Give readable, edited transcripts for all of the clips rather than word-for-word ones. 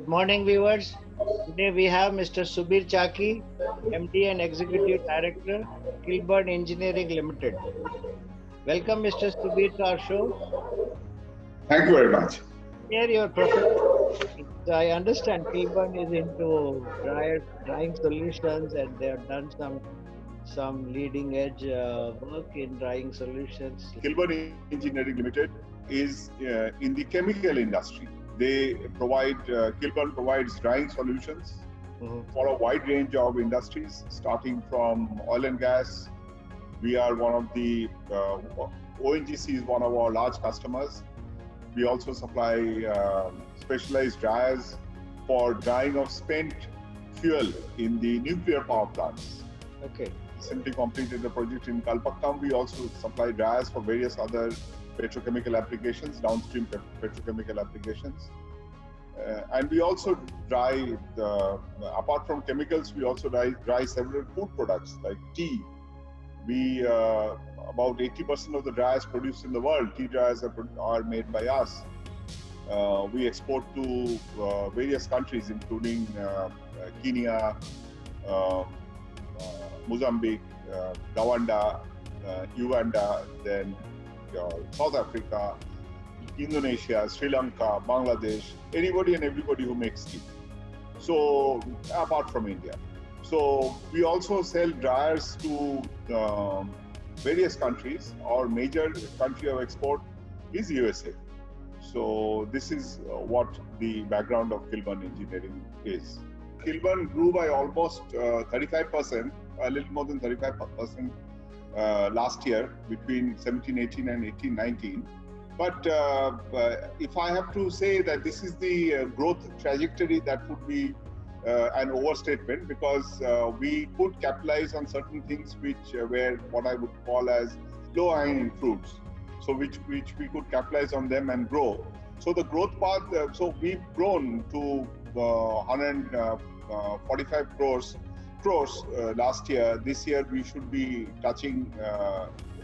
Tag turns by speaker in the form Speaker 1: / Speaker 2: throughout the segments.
Speaker 1: Morning, viewers. Today we have Mr. Subir Chaki, MD and Executive Director, Kilburn Engineering Limited. Welcome, Mr. Subir, to our show.
Speaker 2: Thank you very much.
Speaker 1: Here, your profession. I understand Kilburn is into drying solutions, and they have done some leading edge work in drying solutions.
Speaker 2: Kilburn Engineering Limited is in the chemical industry. They provide, Kilburn provides drying solutions for a wide range of industries, starting from oil and gas. We are one of the, ONGC is one of our large customers. We also supply specialized dryers for drying of spent fuel in the nuclear power plants.
Speaker 1: Okay.
Speaker 2: Recently completed a project in Kalpakkam. We also supply dryers for various other petrochemical applications, downstream petrochemical applications. And we also dry, apart from chemicals, we also dry several food products like tea. We, about 80% of the dryers produced in the world, tea dryers are made by us. We export to various countries, including Kenya, Mozambique, Rwanda, Uganda, then South Africa, Indonesia, Sri Lanka, Bangladesh, anybody and everybody who makes tea. So, apart from India. So, we also sell dryers to various countries. Our major country of export is USA. So, this is what the background of Kilburn Engineering is. Kilburn grew by almost 35%, a little more than 35% last year, between 17-18 and 18-19. But if I have to say that this is the growth trajectory, that would be an overstatement, because we could capitalize on certain things which were what I would call as low-hanging fruits. So which we could capitalize on them and grow. So the growth path, so we've grown to 145 crores last year. This year we should be touching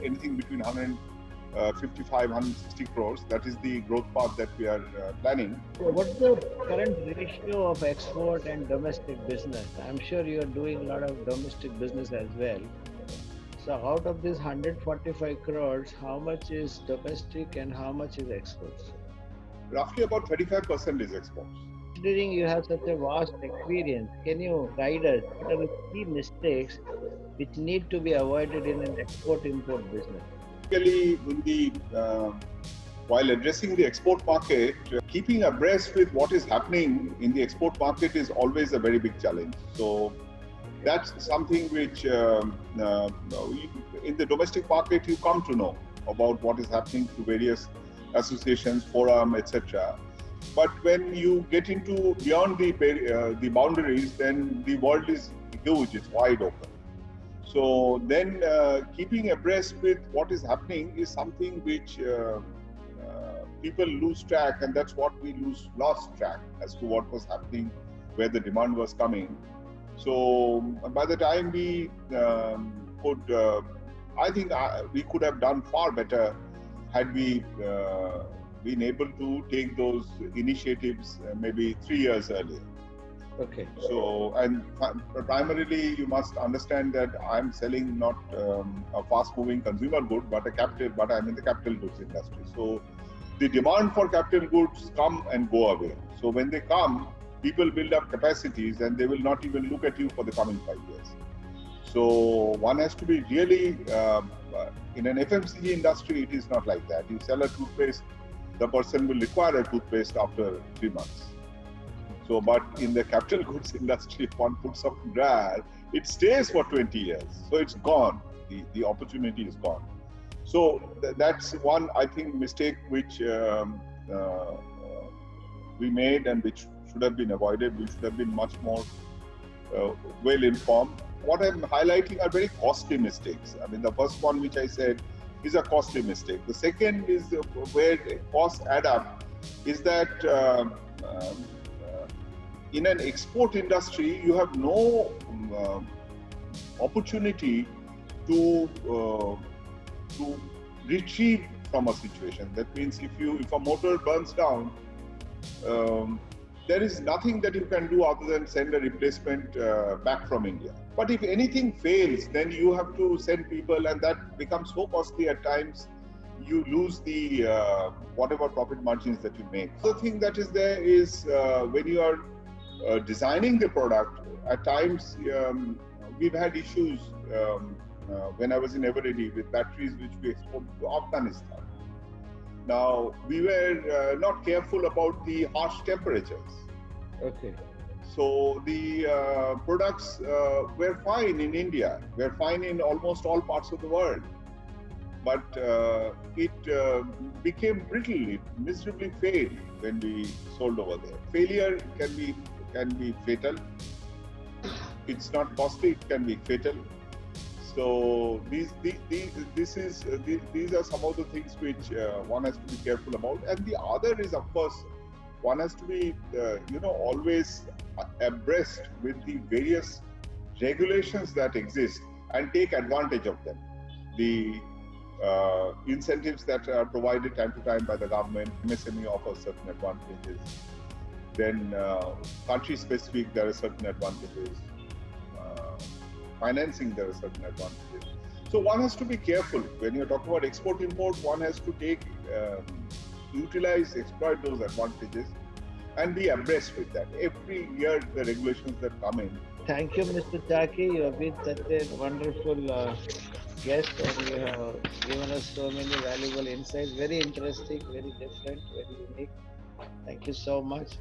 Speaker 2: anything between 155, 160 crores. That is the growth path that we are planning.
Speaker 1: So what's the current ratio of export and domestic business? I'm sure you're doing a lot of domestic business as well. So out of this 145 crores, how much is domestic and how much is exports?
Speaker 2: Roughly about 35% is exports.
Speaker 1: Considering you have such a vast experience, can you guide us? What are the key mistakes which need to be avoided in an export-import business?
Speaker 2: Typically, while addressing the export market, keeping abreast with what is happening in the export market is always a very big challenge. So that's something which in the domestic market you come to know about what is happening through various associations, forum, etc. But when you get into beyond the boundaries, then the world is huge, it's wide open. So then keeping abreast with what is happening is something which people lose track, and that's what we lost track as to what was happening, where the demand was coming. So by the time we I think we could have done far better had we been able to take those initiatives maybe 3 years earlier.
Speaker 1: Okay.
Speaker 2: So, and primarily you must understand that I'm selling not a fast-moving consumer good, but I'm in the capital goods industry. So the demand for capital goods come and go away. So when they come, people build up capacities and they will not even look at you for the coming 5 years. So one has to be really, in an FMCG industry, it is not like that. You sell a toothpaste, the person will require a toothpaste after 3 months. So, but in the capital goods industry, if one puts up dryer, it stays for 20 years. So it's gone. The opportunity is gone. So that's one, I think, mistake which we made and which should have been avoided. We should have been much more well informed. What I'm highlighting are very costly mistakes. I mean, the first one which I said is a costly mistake. The second is where costs add up, is that in an export industry, you have no opportunity to retrieve from a situation. That means if a motor burns down, there is nothing that you can do other than send a replacement back from India. But if anything fails, then you have to send people, and that becomes so costly at times. You lose the whatever profit margins that you make. The thing that is there is when you are designing the product, at times we've had issues when I was in Eveready with batteries which we exported to Afghanistan. Now, we were not careful about the harsh temperatures.
Speaker 1: Okay.
Speaker 2: So the products were fine in India, were fine in almost all parts of the world. But it became brittle, it miserably failed when we sold over there. Failure can be fatal. It's not costly, it can be fatal. So these are some of the things which one has to be careful about. And the other is, of course, one has to be always abreast with the various regulations that exist and take advantage of them. The incentives that are provided time to time by the government, MSME offers certain advantages. Then country-specific, there are certain advantages. Financing, there are certain advantages. So one has to be careful. When you're talking about export-import, one has to utilize, exploit those advantages and be abreast with that. Every year, the regulations that come in.
Speaker 1: Thank you, Mr. Chaki. You have been such a wonderful guest, and you have given us so many valuable insights. Very interesting, very different, very unique. Thank you so much.